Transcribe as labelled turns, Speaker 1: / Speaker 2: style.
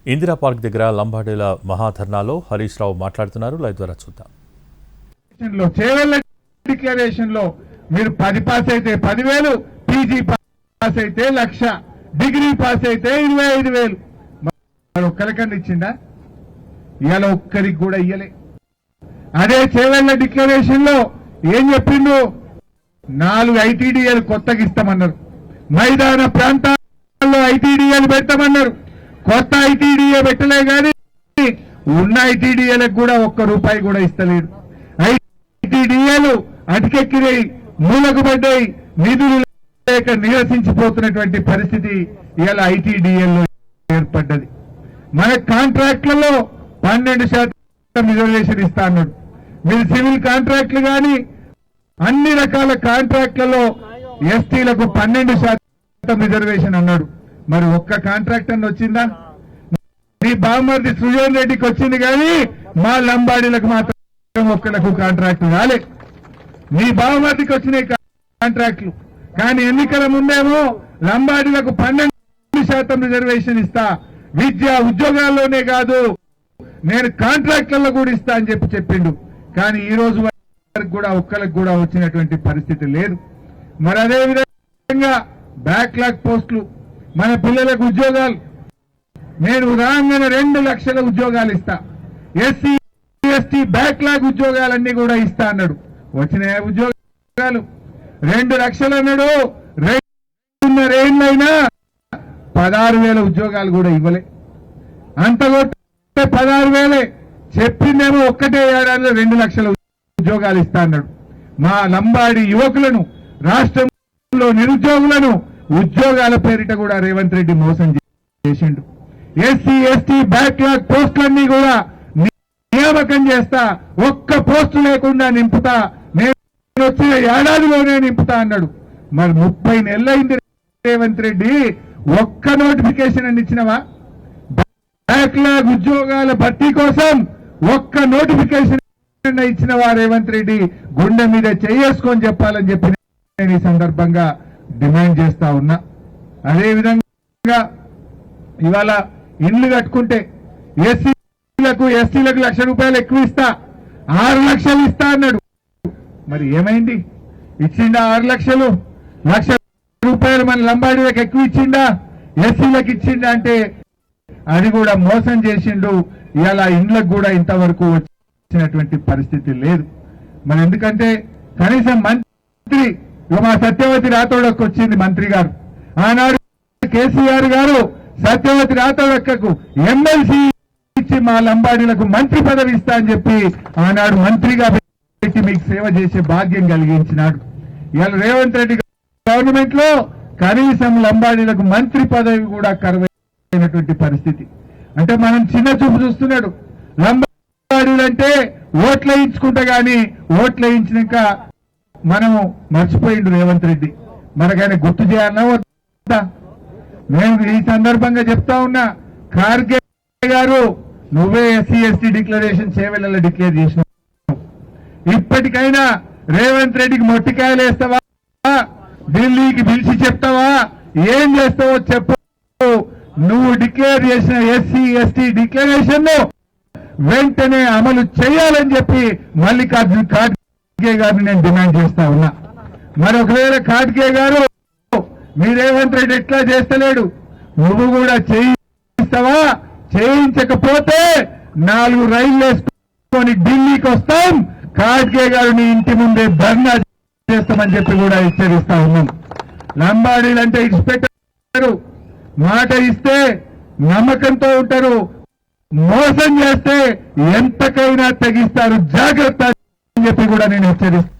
Speaker 1: Indira park దగ్గర లంబాడీల మహాధర్నాలో హరీష్ రావు మాట్లాడుతున్నారు. Live ద్వారా చూద్దాం.
Speaker 2: డిక్లరేషన్ లో మీరు 10 పాస్ అయితే 10,000, పీజీ పాస్ అయితే 1,00,000, డిగ్రీ పాస్ అయితే 25,000. ఒక్కరికన్నా ఇచ్చిందా? ఇవాళ ఒక్కరికి కూడా ఇయ్యలే. అదే చేవెళ్ల డిక్లరేషన్ లో ఏం చెప్పిండు? 4 ఐటీడీఏలు కొత్తగా ఇస్తామన్నారు. మైదాన ప్రాంతాల్లో ఐటీడీఏలు పెట్టమన్నారు. కొత్త ఐటీడీఏ పెట్టలే కానీ ఉన్న ఐటీడీఏలకు కూడా ₹1 కూడా ఇస్తలేడు. ఐటీడీఏలు అటుకెక్కినాయి, మూలకు పడ్డాయి, నిధులు లేక నిరసించిపోతున్నటువంటి పరిస్థితి ఇవాళ ఐటీడీఏల్లో ఏర్పడ్డది. మన కాంట్రాక్ట్లలో 12% రిజర్వేషన్ ఇస్తా అన్నాడు. మీరు సివిల్ కాంట్రాక్ట్లు కానీ అన్ని రకాల కాంట్రాక్ట్లలో ఎస్టీలకు 12% రిజర్వేషన్ అన్నాడు. మరి ఒక్క కాంట్రాక్ట్ అని వచ్చిందా? మీ బామ్మర్ది సృజన్ రెడ్డికి వచ్చింది కానీ మా లంబాడీలకు మాత్రం ఒక్కలకు కాంట్రాక్ట్ రాలే. మీ బామ్మర్దికి వచ్చినాయి కాంట్రాక్ట్లు, కానీ ఎన్నికల ముందేమో లంబాడీలకు 12% రిజర్వేషన్ ఇస్తా, విద్య ఉద్యోగాల్లోనే కాదు నేను కాంట్రాక్ట్లలో కూడా ఇస్తా అని చెప్పిండు. కానీ ఈ రోజు వరకు కూడా ఒక్కరికి కూడా వచ్చినటువంటి పరిస్థితి లేదు. మరి అదే విధంగా బ్యాక్లాగ్ పోస్టులు, మన పిల్లలకు ఉద్యోగాలు నేను రాగానే 2 లక్షల ఉద్యోగాలు ఇస్తా, ఎస్సీ ఎస్టీ బ్యాక్లాగ్ ఉద్యోగాలన్నీ కూడా ఇస్తా అన్నాడు. వచ్చిన ఉద్యోగాలు 2 లక్షలు అన్నాడు. 2.5 ఏళ్ళైనా 16,000 ఉద్యోగాలు కూడా ఇవ్వలే. అంత కొట్టే 16,000 చెప్పిందేమో ఒక్కటే ఏడాదిలో 2 లక్షల ఉద్యోగాలు ఇస్తా అన్నాడు. మా లంబాడి యువకులను, రాష్ట్రంలో నిరుద్యోగులను ఉద్యోగాల పేరిట కూడా రేవంత్ రెడ్డి మోసం చేసిండు. ఎస్సీ ఎస్టీ బ్యాక్లాగ్ పోస్టులన్నీ కూడా నియామకం చేస్తా, ఒక్క పోస్టు లేకుండా నింపుతా, నేను వచ్చిన ఏడాదిలోనే నింపుతా అన్నాడు. మరి 30 నెలలైంది రేవంత్ రెడ్డి, ఒక్క నోటిఫికేషన్ అని ఇచ్చినవా? బ్యాక్లాగ్ ఉద్యోగాల భర్తీ కోసం ఒక్క నోటిఫికేషన్ ఇచ్చినవా రేవంత్ రెడ్డి? గుండె మీద చేసుకొని చెప్పాలని చెప్పి నేను ఈ సందర్భంగా డిమాండ్ చేస్తా ఉన్నా. అదేవిధంగా ఇవాళ ఇండ్లు కట్టుకుంటే ఎస్సీలకు ఎస్టీలకు ₹1,00,000 ఎక్కువ ఇస్తా, 6 లక్షలు ఇస్తా అన్నాడు. మరి ఏమైంది? ఇచ్చిండా 6 లక్షలు? ₹1,00,000 మన లంబాడీలకు ఎక్కువ ఇచ్చిండా, ఎస్సీలకు ఇచ్చిండా అంటే అది కూడా మోసం చేసిండు. ఇవాళ ఇండ్లకు కూడా ఇంతవరకు వచ్చినటువంటి పరిస్థితి లేదు. మరి ఎందుకంటే కనీసం మంత్రి మా సత్యవతి రాథోడకు వచ్చింది మంత్రి గారు. ఆనాడు కేసీఆర్ గారు సత్యవతి రాథోడక్కకు ఎమ్మెల్సీ ఇచ్చి మా లంబాడీలకు మంత్రి పదవి ఇస్తా అని చెప్పి ఆనాడు మంత్రిగా పెట్టి మీకు సేవ చేసే భాగ్యం కలిగించినాడు. ఇవాళ రేవంత్ రెడ్డి గవర్నమెంట్ లో కనీసం లంబాడీలకు మంత్రి పదవి కూడా కరువైనటువంటి పరిస్థితి. అంటే మనం చిన్న చూపు చూస్తున్నాడు. లంబాడీలంటే ఓట్లు వేయించుకుంటా గాని ఓట్లు వేయించినాక మనము మర్చిపోయిండు రేవంత్ రెడ్డి. మనకైనా గుర్తు చేయాలన్నా వద్దా? నేను ఈ సందర్భంగా చెప్తా ఉన్నా, ఖార్గే గారు నువ్వే SC ST declaration Chevella declare చేసినావు. ఇప్పటికైనా రేవంత్ రెడ్డికి మొట్టికాయలు వేస్తావా? ఢిల్లీకి పిలిచి చెప్తావా? ఏం చేస్తావో చెప్పు. నువ్వు డిక్లేర్ చేసిన ఎస్సీ ఎస్టీ డిక్లరేషన్ ను వెంటనే అమలు చేయాలని చెప్పి మల్లికార్జున ఖార్గే గారిని నేను డిమాండ్ చేస్తా ఉన్నా. మరొకవేళ ఖార్గే గారు మీ రేవంత్ రెడ్డి ఎట్లా చేస్తలేడు, నువ్వు కూడా చేయిస్తావా? చేయించకపోతే 4 రైళ్లు వేసుకొని ఢిల్లీకి వస్తాం, ఖార్గే గారు నీ ఇంటి ముందే ధర్నా చేస్తామని చెప్పి కూడా హెచ్చరిస్తా ఉన్నాం. లంబాడీలంటే ఇచ్చిపెట్టారు, మాట ఇస్తే నమ్మకంతో ఉంటారు, మోసం చేస్తే ఎంతకైనా తెగిస్తారు, జాగ్రత్త అని చెప్పి కూడా నేను హెచ్చరిస్తాను.